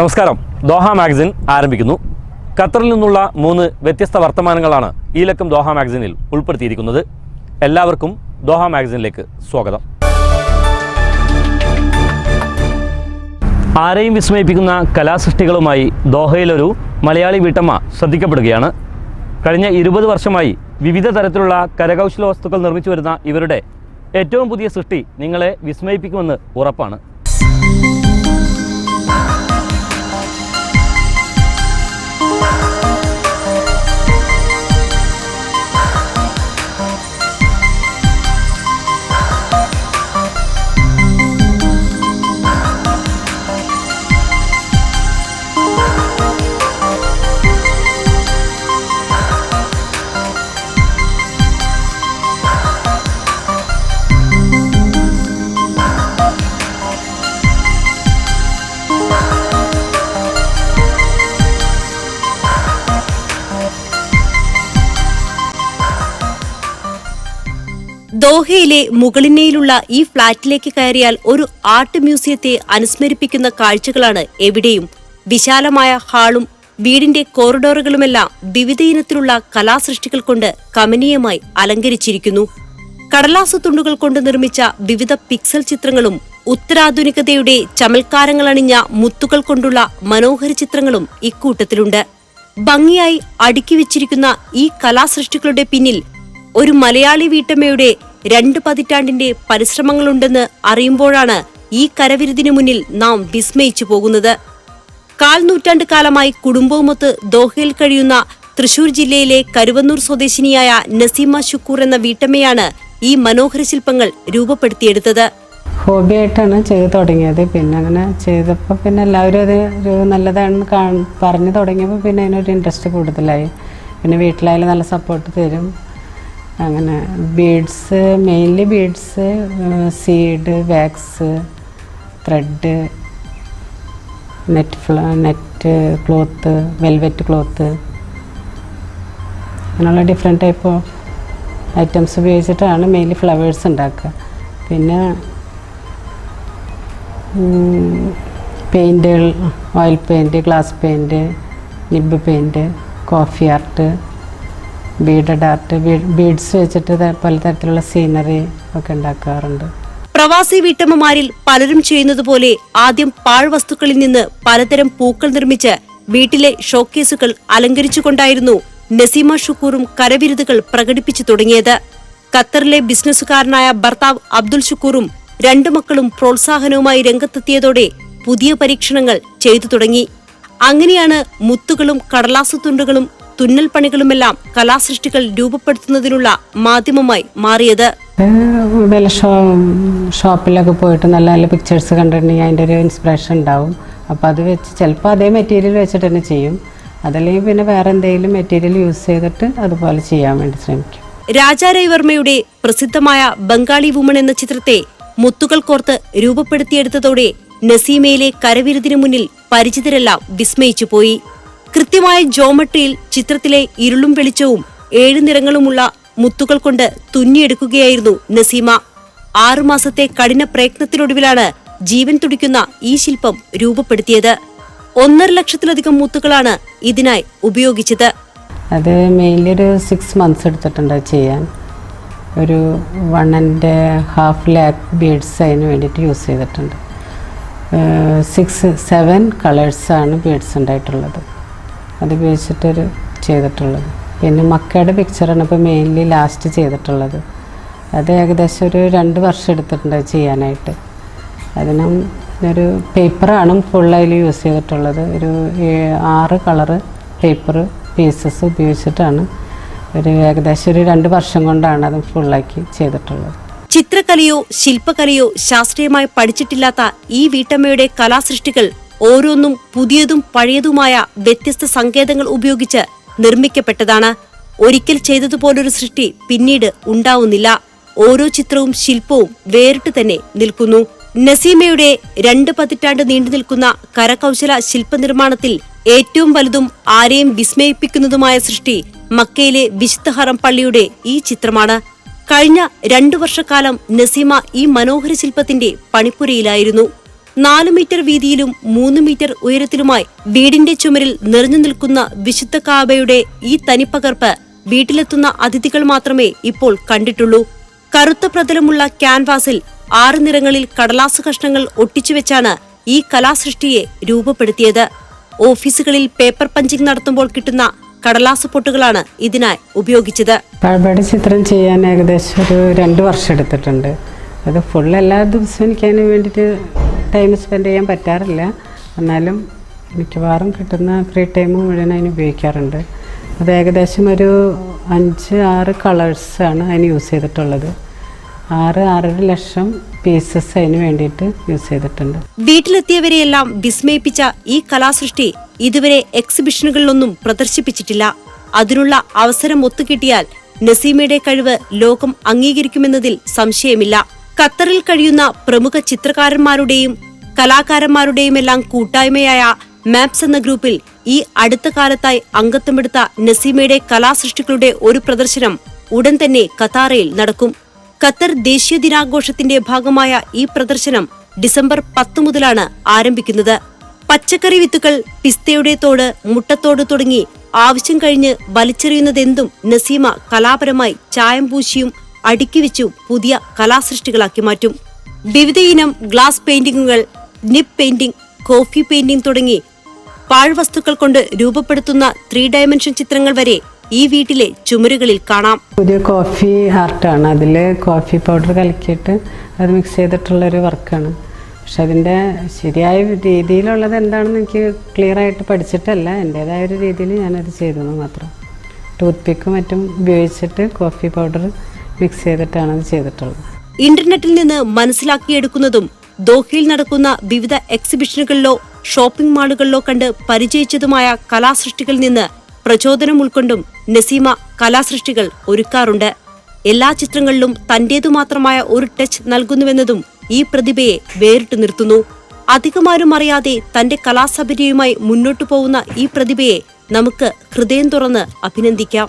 നമസ്കാരം. Doha magazine ആരംഭിക്കുന്നു. ഖത്തറിൽ നിന്നുള്ള 3 വ്യത്യസ്ത വർത്തമാനങ്ങളാണ് ഈ ലക്കം ദോഹ മാഗസിനിൽ ഉൾപ്പെടുത്തിയിരിക്കുന്നത്. എല്ലാവർക്കും ദോഹ മാഗസിനിലേക്ക് സ്വാഗതം. ആരെയും വിസ്മയിപ്പിക്കുന്ന കലാസൃഷ്ടികളുമായി ദോഹയിലൊരു മലയാളി വീട്ടമ്മ ശ്രദ്ധിക്കപ്പെടുകയാണ്. കഴിഞ്ഞ 20 വർഷമായി വിവിധ തരത്തിലുള്ള കരകൗശല വസ്തുക്കൾ നിർമ്മിച്ചു വരുന്ന ഇവരുടെ ഏറ്റവും പുതിയ സൃഷ്ടി നിങ്ങളെ വിസ്മയിപ്പിക്കുമെന്ന് ഉറപ്പാണ്. ദോഹയിലെ മുകളിനയിലുള്ള ഈ ഫ്ളാറ്റിലേക്ക് കയറിയാൽ ഒരു ആർട്ട് മ്യൂസിയത്തെ അനുസ്മരിപ്പിക്കുന്ന കാഴ്ചകളാണ് എവിടെയും. വിശാലമായ ഹാളും വീടിന്റെ കോറിഡോറുകളുമെല്ലാം വിവിധ ഇനത്തിലുള്ള കലാസൃഷ്ടികൾ കൊണ്ട് കമനീയമായി അലങ്കരിച്ചിരിക്കുന്നു. കടലാസു തുണ്ടുകൾ കൊണ്ട് നിർമ്മിച്ച വിവിധ പിക്സൽ ചിത്രങ്ങളും ഉത്തരാധുനികതയുടെ ചമൽക്കാരങ്ങളണിഞ്ഞ മുത്തുകൾ കൊണ്ടുള്ള മനോഹര ചിത്രങ്ങളും ഇക്കൂട്ടത്തിലുണ്ട്. ഭംഗിയായി അടുക്കി വെച്ചിരിക്കുന്ന ഈ കലാസൃഷ്ടികളുടെ പിന്നിൽ ഒരു മലയാളി വീട്ടമ്മയുടെ 2 പതിറ്റാണ്ടിന്റെ പരിശ്രമങ്ങളുണ്ടെന്ന് അറിയുമ്പോഴാണ് ഈ കരവിരുതിനു മുന്നിൽ നാം വിസ്മയിച്ചു പോകുന്നത്. 1/4 നൂറ്റാണ്ട് കാലമായി കുടുംബവുമൊത്ത് ദോഹയിൽ കഴിയുന്ന തൃശൂർ ജില്ലയിലെ കരുവന്നൂർ സ്വദേശിനിയായ നസീമ ഷുക്കൂർ എന്ന വീട്ടമ്മയാണ് ഈ മനോഹര ശില്പങ്ങൾ രൂപപ്പെടുത്തിയെടുത്തത്. ഹോബിയായിട്ടാണ് ചെയ്ത് തുടങ്ങിയത്. പിന്നെ അങ്ങനെ ചെയ്തപ്പോൾ പിന്നെ എല്ലാവരും അത് നല്ലതാണെന്ന് പറഞ്ഞു തുടങ്ങിയപ്പോൾ പിന്നെ അതിനൊരു ഇൻട്രസ്റ്റ് കൂടുതലായി. പിന്നെ വീട്ടിലായാലും നല്ല സപ്പോർട്ട് തരും. അങ്ങനെ beads, mainly beads, seed, wax, thread, net cloth, velvet cloth, അങ്ങനെയുള്ള ഡിഫറെൻറ്റ് ടൈപ്പ് ഓഫ് ഐറ്റംസ് ഉപയോഗിച്ചിട്ടാണ് മെയിൻലി ഫ്ലവേഴ്സ് ഉണ്ടാക്കുക. പിന്നെ പെയിൻറ്റുകൾ, oil paint, glass paint, nib paint, coffee art, beaded art, beads വെച്ചിട്ട് പലതരത്തിലുള്ള സീനറി ഒക്കെ ഉണ്ടാക്കാറുണ്ട്. പ്രവാസി വീട്ടമ്മമാരിൽ പലരും ചെയ്യുന്നത് പോലെ ആദ്യം പാഴ്വസ്തുക്കളിൽ നിന്ന് പലതരം പൂക്കൾ നിർമ്മിച്ച് വീട്ടിലെ ഷോക്കേസുകൾ അലങ്കരിച്ചുകൊണ്ടായിരുന്നു നസീമ ഷുക്കൂറും കരവിരുതുകൾ പ്രകടിപ്പിച്ചു തുടങ്ങിയത്. ഖത്തറിലെ ബിസിനസ്സുകാരനായ ഭർത്താവ് അബ്ദുൽ ഷുക്കൂറും 2 മക്കളും പ്രോത്സാഹനവുമായി രംഗത്തെത്തിയതോടെ പുതിയ പരീക്ഷണങ്ങൾ ചെയ്തു തുടങ്ങി. അങ്ങനെയാണ് മുത്തുകളും കടലാസു തുണ്ടുകളും തുന്നൽ പണികളുമെല്ലാം കലാസൃഷ്ടികൾ രൂപപ്പെടുത്തുന്നതിനുള്ള മാധ്യമമായി മാറിയത്. ഷോപ്പിലൊക്കെ പോയിട്ട് നല്ല നല്ല പിക്ചേഴ്സ് കണ്ടിട്ടുണ്ടെങ്കിൽ അതിൻ്റെ ഒരു ഇൻസ്പിറേഷൻ ഉണ്ടാവും. അപ്പോൾ അത് വെച്ച് ചിലപ്പോൾ അതേ മെറ്റീരിയൽ വെച്ചിട്ട് തന്നെ ചെയ്യും. അതല്ലെങ്കിൽ പിന്നെ വേറെ എന്തെങ്കിലും മെറ്റീരിയൽ യൂസ് ചെയ്തിട്ട് അതുപോലെ ചെയ്യാൻ വേണ്ടി ശ്രമിക്കും. രാജാ രവിവർമ്മയുടെ പ്രസിദ്ധമായ ബംഗാളി വുമൺ എന്ന ചിത്രത്തെ മുത്തുകൾ കോർത്ത് രൂപപ്പെടുത്തിയെടുത്തതോടെ നസീമയിലെ കരവിരുതിനു മുന്നിൽ പരിചിതരെല്ലാം വിസ്മയിച്ചു പോയി. കൃത്യമായ ജോമെട്രിയിൽ ചിത്രത്തിലെ ഇരുളും വെളിച്ചവും 7 നിറങ്ങളുമുള്ള മുത്തുകൾ കൊണ്ട് തുന്നിയെടുക്കുകയായിരുന്നു നസീമ. 6 മാസത്തെ കഠിന പ്രയത്നത്തിനൊടുവിലാണ് ജീവൻ തുടിക്കുന്ന ഈ ശില്പം രൂപപ്പെടുത്തിയത്. 1.5 ലക്ഷത്തിലധികം മുത്തുകളാണ് ഇതിനായി ഉപയോഗിച്ചത്. അത് മെയിൻലി ഒരു 6 months എടുത്തിട്ടുണ്ട് ചെയ്യാൻ. ഒരു 1.5 lakh ബീഡ്സ് അതിന് വേണ്ടിയിട്ട് യൂസ് ചെയ്തിട്ടുണ്ട്. 6-7 കളേഴ്സാണ് ബീഡ്സ് ഉണ്ടായിട്ടുള്ളത്. അത് ഉപയോഗിച്ചിട്ടൊരു ചെയ്തിട്ടുള്ളത്. പിന്നെ മക്കയുടെ പിക്ചറാണ് ഇപ്പോൾ മെയിൻലി ലാസ്റ്റ് ചെയ്തിട്ടുള്ളത്. അത് ഏകദേശം ഒരു 2 വർഷം എടുത്തിട്ടുണ്ട് ചെയ്യാനായിട്ട്. അതിനും ഒരു പേപ്പറാണ് ഫുള്ളതിൽ യൂസ് ചെയ്തിട്ടുള്ളത്. ഒരു 6 കളറ് പേപ്പർ പീസസ് ഉപയോഗിച്ചിട്ടാണ് ഏകദേശം ഒരു 2 വർഷം കൊണ്ടാണ് അത് ഫുള്ളാക്കി ചെയ്തിട്ടുള്ളത്. ചിത്രകലയോ ശില്പകലയോ ശാസ്ത്രീയമായി പഠിച്ചിട്ടില്ലാത്ത ഈ വീട്ടമ്മയുടെ കലാസൃഷ്ടികൾ ഓരോന്നും പുതിയതും പഴയതുമായ വ്യത്യസ്ത സങ്കേതങ്ങൾ ഉപയോഗിച്ച് നിർമ്മിക്കപ്പെട്ടതാണ്. ഒരിക്കൽ ചെയ്തതുപോലൊരു സൃഷ്ടി പിന്നീട് ഉണ്ടാവുന്നില്ല. ഓരോ ചിത്രവും ശില്പവും വേറിട്ട് തന്നെ നിൽക്കുന്നു. നസീമയുടെ 2 പതിറ്റാണ്ട് നീണ്ടു നിൽക്കുന്ന കരകൗശല ശില്പനിർമ്മാണത്തിൽ ഏറ്റവും വലുതും ആരെയും വിസ്മയിപ്പിക്കുന്നതുമായ സൃഷ്ടി മക്കയിലെ വിശുദ്ധ ഹറം പള്ളിയുടെ ഈ ചിത്രമാണ്. കഴിഞ്ഞ 2 വർഷക്കാലം നസീമ ഈ മനോഹര ശില്പത്തിന്റെ പണിപ്പുരയിലായിരുന്നു. 4 മീറ്റർ വീതിയിലും 3 മീറ്റർ ഉയരത്തിലുമായി വീടിന്റെ ചുമരിൽ നിറഞ്ഞു നിൽക്കുന്ന വിശുദ്ധ കാബയുടെ ഈ തനിപ്പകർപ്പ് വീട്ടിലെത്തുന്ന അതിഥികൾ മാത്രമേ ഇപ്പോൾ കണ്ടിട്ടുള്ളൂ. കറുത്ത പ്രതലമുള്ള ക്യാൻവാസിൽ 6 നിറങ്ങളിൽ കടലാസ് കഷ്ണങ്ങൾ ഒട്ടിച്ചുവെച്ചാണ് ഈ കലാസൃഷ്ടിയെ രൂപപ്പെടുത്തിയത്. ഓഫീസുകളിൽ പേപ്പർ പഞ്ചിംഗ് നടത്തുമ്പോൾ കിട്ടുന്ന കടലാസ് പൊട്ടുകളാണ് ഇതിനായി ഉപയോഗിച്ചത്. പാഴ്പാട് ചിത്രം ചെയ്യാൻ ഏകദേശം ഒരു 2 വർഷം എടുത്തിട്ടുണ്ട്. അത് ഫുൾ എല്ലാ ദിവസവും എനിക്ക് അതിന് വേണ്ടിയിട്ട് ടൈം സ്പെൻഡ് ചെയ്യാൻ പറ്റാറില്ല. എന്നാലും മിക്കവാറും കിട്ടുന്ന ഫ്രീ ടൈം മുഴുവൻ അതിന് ഉപയോഗിക്കാറുണ്ട്. അത് ഏകദേശം ഒരു 5-6 കളേഴ്സാണ് അതിന് യൂസ് ചെയ്തിട്ടുള്ളത്. 6-6.5 ലക്ഷം പീസസ് അതിന് വേണ്ടിയിട്ട് യൂസ് ചെയ്തിട്ടുണ്ട്. വീട്ടിലെത്തിയവരെയെല്ലാം വിസ്മയിപ്പിച്ച ഈ കലാസൃഷ്ടി ഇതുവരെ എക്സിബിഷനുകളിലൊന്നും പ്രദർശിപ്പിച്ചിട്ടില്ല. അതിനുള്ള അവസരം ഒത്തുകിട്ടിയാൽ നസീമയുടെ കഴിവ് ലോകം അംഗീകരിക്കുമെന്നതിൽ സംശയമില്ല. ഖത്തറിൽ കഴിയുന്ന പ്രമുഖ ചിത്രകാരന്മാരുടെയും കലാകാരന്മാരുടെയുമെല്ലാം കൂട്ടായ്മയായ മാപ്സ് എന്ന ഗ്രൂപ്പിൽ ഈ അടുത്ത കാലത്തായി അംഗത്വമെടുത്ത നസീമയുടെ കലാസൃഷ്ടികളുടെ ഒരു പ്രദർശനം ഉടൻ തന്നെ ഖത്താറയിൽ നടക്കും. ഖത്തർ ദേശീയ ദിനാഘോഷത്തിന്റെ ഭാഗമായ ഈ പ്രദർശനം ഡിസംബർ 10 മുതലാണ് ആരംഭിക്കുന്നത്. പച്ചക്കറി വിത്തുകൾ, പിസ്തയുടെ തോട്, മുട്ടത്തോട് തുടങ്ങി ആവശ്യം കഴിഞ്ഞ് വലിച്ചെറിയുന്നതെന്തും നസീമ കലാപരമായി ചായം പൂശിയും അടുക്കിവെച്ചും പുതിയ കലാസൃഷ്ടികളാക്കി മാറ്റും. വിവിധയിനം ഗ്ലാസ് പെയിന്റിങ്ങുകൾ, നിപ്പ് പെയിന്റിംഗ്, കോഫി പെയിന്റിംഗ് തുടങ്ങി പാഴ്വസ്തുക്കൾ കൊണ്ട് രൂപപ്പെടുത്തുന്ന 3 ഡയമെൻഷൻ ചിത്രങ്ങൾ വരെ ഈ വീട്ടിലെ ചുമരുകളിൽ കാണാം. പുതിയ കോഫി ആർട്ടാണ്. അതിൽ കോഫി പൗഡർ കലക്കിയിട്ട് അത് മിക്സ് ചെയ്തിട്ടുള്ളൊരു വർക്കാണ്. പക്ഷെ അതിൻ്റെ ശരിയായ രീതിയിലുള്ളത് എന്താണെന്ന് എനിക്ക് ക്ലിയർ ആയിട്ട് പഠിച്ചിട്ടല്ല. എൻ്റേതായ ഒരു രീതിയിൽ ഞാനത് ചെയ്തെന്ന് മാത്രം. ടൂത്ത് പിക്കും മറ്റും ഉപയോഗിച്ചിട്ട് കോഫി പൗഡർ മിക്സ് ചെയ്തിട്ടാണ് അത് ചെയ്തിട്ടുള്ളത്. ഇന്റർനെറ്റിൽ നിന്ന് മനസ്സിലാക്കിയെടുക്കുന്നതും ദോഹയിൽ നടക്കുന്ന വിവിധ എക്സിബിഷനുകളിലോ ഷോപ്പിംഗ് മാളുകളിലോ കണ്ട് പരിചയിച്ചതുമായ കലാസൃഷ്ടികളിൽ നിന്ന് പ്രചോദനം ഉൾക്കൊണ്ടും നസീമ കലാസൃഷ്ടികൾ ഒരുക്കാറുണ്ട്. എല്ലാ ചിത്രങ്ങളിലും തന്റേതു മാത്രമായ ഒരു ടച്ച് നൽകുന്നുവെന്നതും ഈ പ്രതിഭയെ വേറിട്ടു നിർത്തുന്നു. അധികമാരും അറിയാതെ തന്റെ കലാസപര്യയുമായി മുന്നോട്ടു പോകുന്ന ഈ പ്രതിഭയെ നമുക്ക് ഹൃദയം തുറന്ന് അഭിനന്ദിക്കാം.